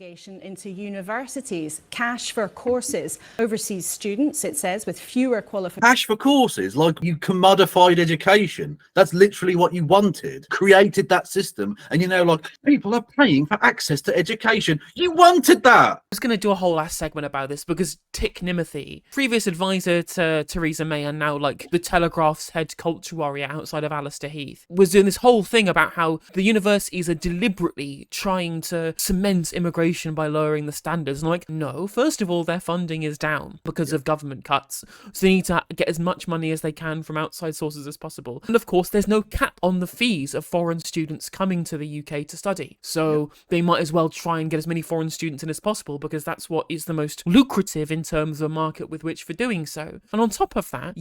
investigation into universities, cash for courses, overseas students, it says, with fewer qualifications. Cash for courses, like you commodified education. That's literally what you wanted. Created that system, and like people are paying for access to education. You wanted that. I was going to do a whole last segment about this because Tick Nimothy, previous advisor to Theresa May and now like the Telegraph's head culture warrior outside of Alistair Heath, was doing this whole thing about how the universities are deliberately trying to cement immigration by lowering the standards. And like, no, first of all, their funding is down because of government cuts. So they need to get as much money as they can from outside sources as possible. And of course, there's no cap on the fees of foreign students coming to the UK to study. So they might as well try and get as many foreign students in as possible because that's what is the most lucrative in terms of a market with which for doing so. And on top of that,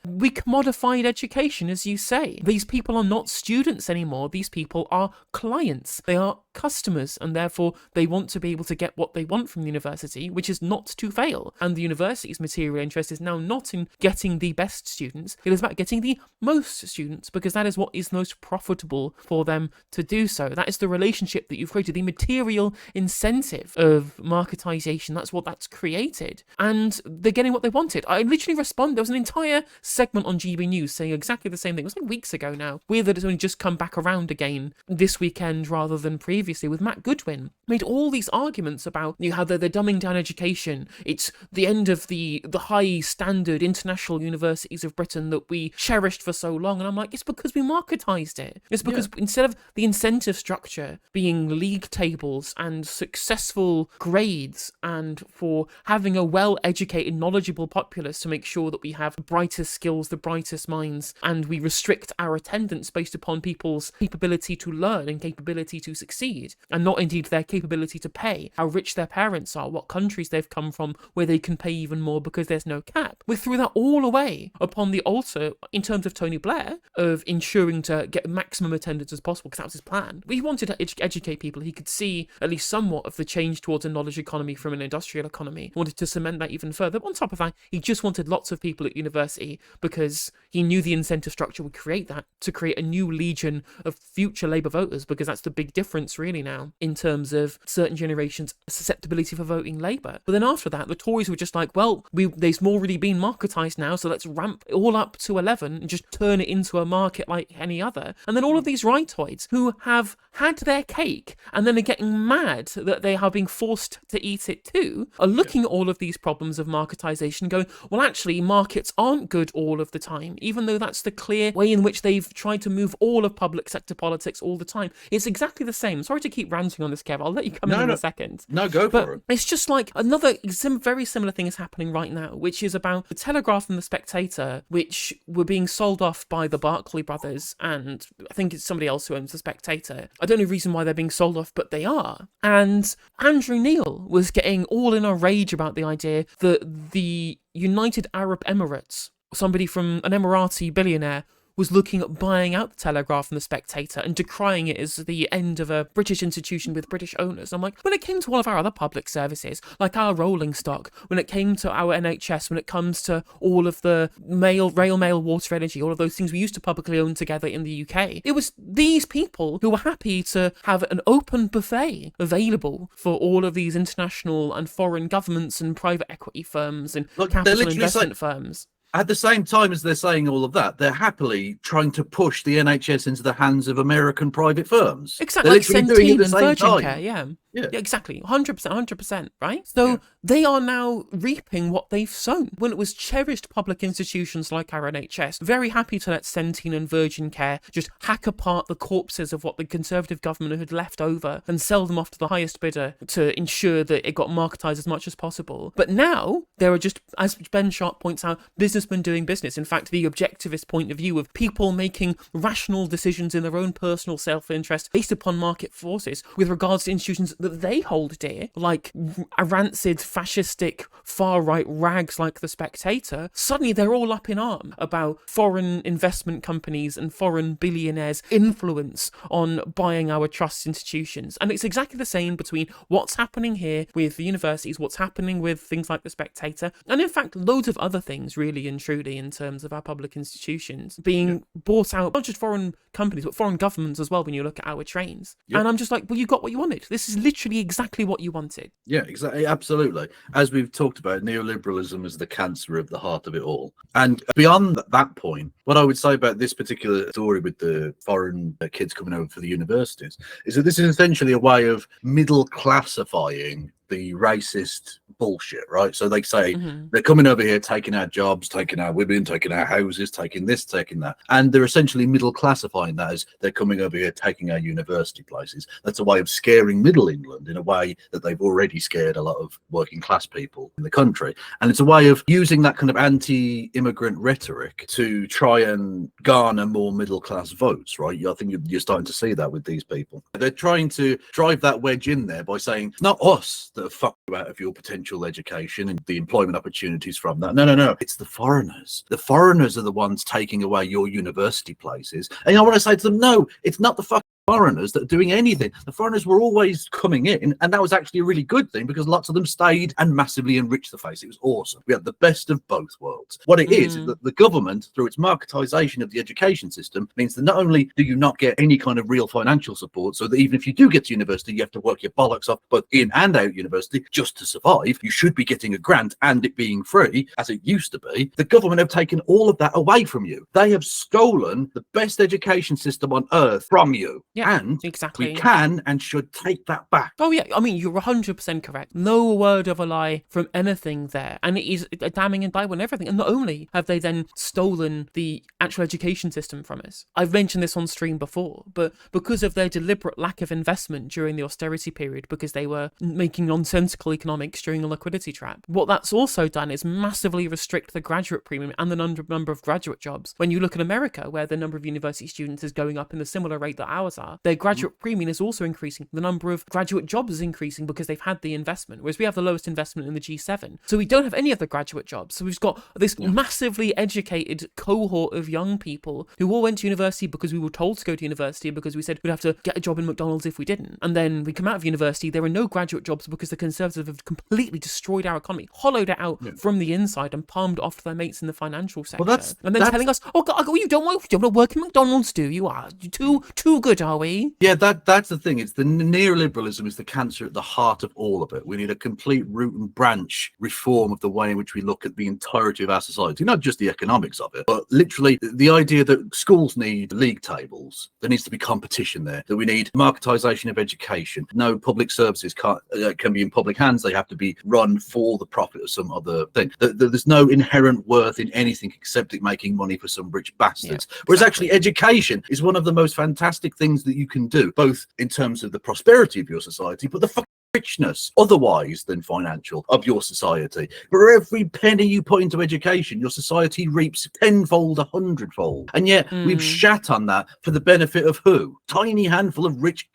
we commodified education, as you say. These people are not students anymore. These people are clients. They are customers, and therefore they want to be able to get what they want from the university, which is not to fail. And the university's material interest is now not in getting the best students, it is about getting the most students, because that is what is most profitable for them to do so. That is the relationship that you've created, the material incentive of marketization. That's what that's created. And they're getting what they wanted. I literally responded. There was an entire segment on GB News saying exactly the same thing. It was like weeks ago now. Weird that it's only just come back around again this weekend rather than previously, with Matt Goodwin. Made all these arguments about how they're dumbing down education. It's the end of the high standard international universities of Britain that we cherished for so long. And I'm like, it's because we marketized it. It's because instead of the incentive structure being league tables and successful grades and for having a well-educated, knowledgeable populace to make sure that we have the brightest skills, the brightest minds, and we restrict our attendance based upon people's capability to learn and capability to succeed, and not indeed their capability to pay, how rich their parents are, what countries they've come from, where they can pay even more because there's no cap. We threw that all away upon the altar in terms of Tony Blair, of ensuring to get maximum attendance as possible, because that was his plan. He wanted to educate people. He could see at least somewhat of the change towards a knowledge economy from an industrial economy. He wanted to cement that even further. But on top of that, he just wanted lots of people at university because he knew the incentive structure would create that, to create a new legion of future Labour voters, because that's the big difference really now in terms of certain generations' susceptibility for voting Labour. But then after that, the Tories were just like, well, there's more really been marketised now, so let's ramp it all up to 11 and just turn it into a market like any other. And then all of these rightoids who have had their cake and then are getting mad that they are being forced to eat it too, are looking at all of these problems of marketisation going, well, actually, markets aren't good all of the time, even though that's the clear way in which they've tried to move all of public sector politics all the time. It's exactly the same. Sorry to keep ranting on this, Kev. I'll let you come in a second. No, go for it. It's just like another very similar thing is happening right now, which is about the Telegraph and the Spectator, which were being sold off by the Barclay brothers, and I think it's somebody else who owns the Spectator. I don't know the reason why they're being sold off, but they are. And Andrew Neil was getting all in a rage about the idea that the United Arab Emirates, somebody from an Emirati billionaire, was looking at buying out the Telegraph and the Spectator and decrying it as the end of a British institution with British owners. I'm like, when it came to all of our other public services, like our rolling stock, when it came to our NHS, when it comes to all of the rail mail, water, energy, all of those things we used to publicly own together in the UK, it was these people who were happy to have an open buffet available for all of these international and foreign governments and private equity firms and capital investment firms. At the same time as they're saying all of that, they're happily trying to push the NHS into the hands of American private firms. Exactly, like Centene and Virgin Care, yeah, exactly, 100%, right? So they are now reaping what they've sown. When it was cherished public institutions like our NHS, very happy to let Centene and Virgin Care just hack apart the corpses of what the Conservative government had left over and sell them off to the highest bidder to ensure that it got marketised as much as possible. But now, there are just, as Ben Sharp points out, businessmen doing business. In fact, the objectivist point of view of people making rational decisions in their own personal self-interest based upon market forces with regards to institutions that they hold dear, like a rancid, fascistic, far-right rags like the Spectator. Suddenly they're all up in arms about foreign investment companies and foreign billionaires' influence on buying our trust institutions. And it's exactly the same between what's happening here with the universities, what's happening with things like the Spectator, and in fact loads of other things really and truly in terms of our public institutions being bought out, not just foreign companies, but foreign governments as well when you look at our trains. And I'm just like, well, you got what you wanted. This is literally exactly what you wanted. Yeah, exactly. Absolutely. As we've talked about, neoliberalism is the cancer of the heart of it all. And beyond that point, what I would say about this particular story with the foreign kids coming over for the universities is that this is essentially a way of middle classifying the racist bullshit, right? So they say they're coming over here, taking our jobs, taking our women, taking our houses, taking this, taking that. And they're essentially middle classifying that as they're coming over here, taking our university places. That's a way of scaring Middle England in a way that they've already scared a lot of working class people in the country. And it's a way of using that kind of anti-immigrant rhetoric to try and garner more middle class votes, right? I think you're starting to see that with these people. They're trying to drive that wedge in there by saying, not us that have fucked you out of your potential education and the employment opportunities from that. No. It's the foreigners. The foreigners are the ones taking away your university places. And I want to say to them, no, it's not the fucking foreigners that are doing anything. The foreigners were always coming in, and that was actually a really good thing because lots of them stayed and massively enriched the face. It was awesome. We had the best of both worlds. What it is that the government, through its marketization of the education system, means that not only do you not get any kind of real financial support, so that even if you do get to university, you have to work your bollocks off both in and out university just to survive. You should be getting a grant and it being free, as it used to be. The government have taken all of that away from you. They have stolen the best education system on earth from you. Yeah, and exactly. we can and should take that back. Oh yeah, I mean, you're 100% correct. No word of a lie from anything there. And it is a damning indictment on everything. And not only have they then stolen the actual education system from us, I've mentioned this on stream before, but because of their deliberate lack of investment during the austerity period, because they were making nonsensical economics during a liquidity trap, what that's also done is massively restrict the graduate premium and the number of graduate jobs. When you look at America, where the number of university students is going up in the similar rate that ours are, their graduate premium is also increasing. The number of graduate jobs is increasing because they've had the investment, whereas we have the lowest investment in the G7. So we don't have any of the graduate jobs. So we've got this massively educated cohort of young people who all went to university because we were told to go to university, because we said we'd have to get a job in McDonald's if we didn't. And then we come out of university, there are no graduate jobs because the Conservatives have completely destroyed our economy, hollowed it out from the inside and palmed it off to their mates in the financial sector. And then telling us, oh God, you don't want to work in McDonald's, do you? Are you too good, are we? Yeah, that's the thing. It's the neoliberalism is the cancer at the heart of all of it. We need a complete root and branch reform of the way in which we look at the entirety of our society, not just the economics of it, but literally the idea that schools need league tables. There needs to be competition there. That we need marketization of education. No public services can be in public hands. They have to be run for the profit of some other thing. There's no inherent worth in anything except it making money for some rich bastards. Yeah, whereas actually education is one of the most fantastic things that you can do, both in terms of the prosperity of your society, but the fucking richness, otherwise than financial, of your society. For every penny you put into education, your society reaps tenfold, 100-fold. And yet we've shat on that for the benefit of who? Tiny handful of rich.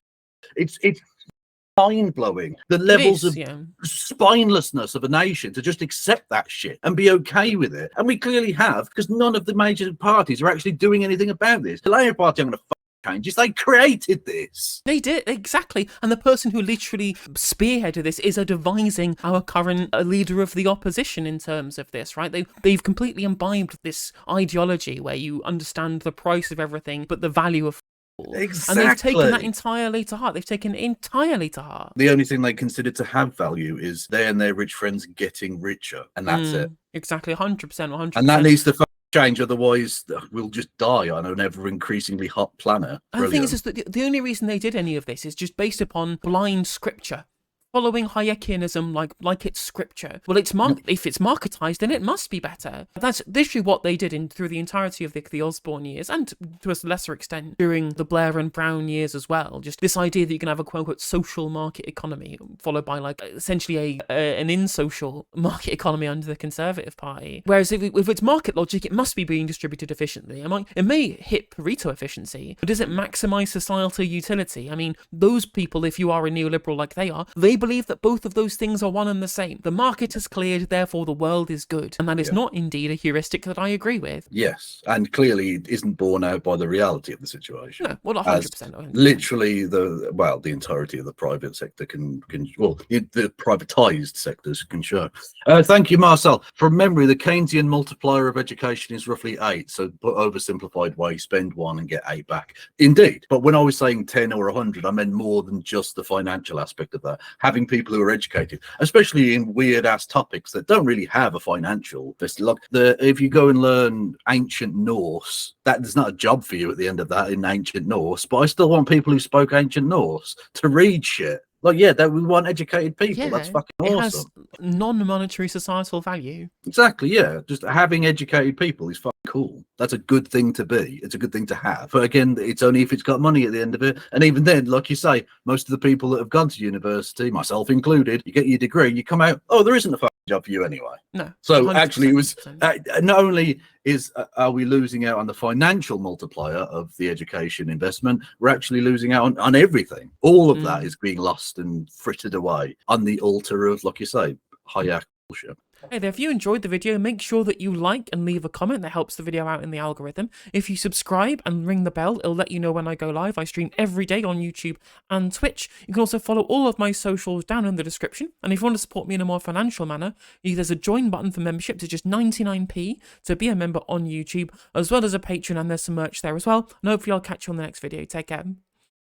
It's mind-blowing the levels of spinelessness of a nation to just accept that shit and be okay with it. And we clearly have, because none of the major parties are actually doing anything about this. The Labour Party, I'm going to changes. They created this. They did, exactly. And the person who literally spearheaded this is advising our current leader of the opposition in terms of this, right? They've completely imbibed this ideology where you understand the price of everything but the value of Exactly. And they've taken that entirely to heart. The only thing they consider to have value is they and their rich friends getting richer, and that's it. Exactly, 100%. And that needs to change, otherwise we'll just die on an ever increasingly hot planet. And the thing is that the only reason they did any of this is just based upon blind scripture. Following Hayekianism like it's scripture. Well, if it's marketized, then it must be better. That's literally what they did through the entirety of the Osborne years, and to a lesser extent during the Blair and Brown years as well. Just this idea that you can have a quote-unquote social market economy, followed by essentially an in-social market economy under the Conservative Party. Whereas if it's market logic, it must be being distributed efficiently. It may hit Pareto efficiency, but does it maximize societal utility? I mean, those people, if you are a neoliberal like they are, they believe that both of those things are one and the same. The market has cleared, therefore the world is good. And that is not indeed a heuristic that I agree with. Yes, and clearly it isn't borne out by the reality of the situation. No, well, 100%. As 100%. literally the entirety of the private sector the privatized sectors can show. Thank you, Marcel. From memory, the Keynesian multiplier of education is roughly 8. So, put oversimplified way, spend 1 and get 8 back. Indeed, but when I was saying 10 or 100, I meant more than just the financial aspect of that. Having people who are educated, especially in weird ass topics that don't really have a financial. If you go and learn ancient Norse, there's not a job for you at the end of that in ancient Norse. But I still want people who spoke ancient Norse to read shit. Like, that we want educated people. That's fucking awesome. It has non-monetary societal value. Exactly, yeah. Just having educated people is fucking cool. That's a good thing to be. It's a good thing to have. But again, it's only if it's got money at the end of it. And even then, like you say, most of the people that have gone to university, myself included, you get your degree, you come out, there isn't a fucking job for you anyway. No. So actually, it was not only are we losing out on the financial multiplier of the education investment, we're actually losing out on everything. All of that is being lost and frittered away on the altar of, like you say, high bullshit. Hey there, if you enjoyed the video, make sure that you like and leave a comment. That helps the video out in the algorithm. If you subscribe and ring the bell, it'll let you know when I go live. I stream every day on YouTube and Twitch. You can also follow all of my socials down in the description. And if you want to support me in a more financial manner, there's a join button for memberships. It's just 99p to be a member on YouTube, as well as a Patreon, and there's some merch there as well. And hopefully I'll catch you on the next video. Take care.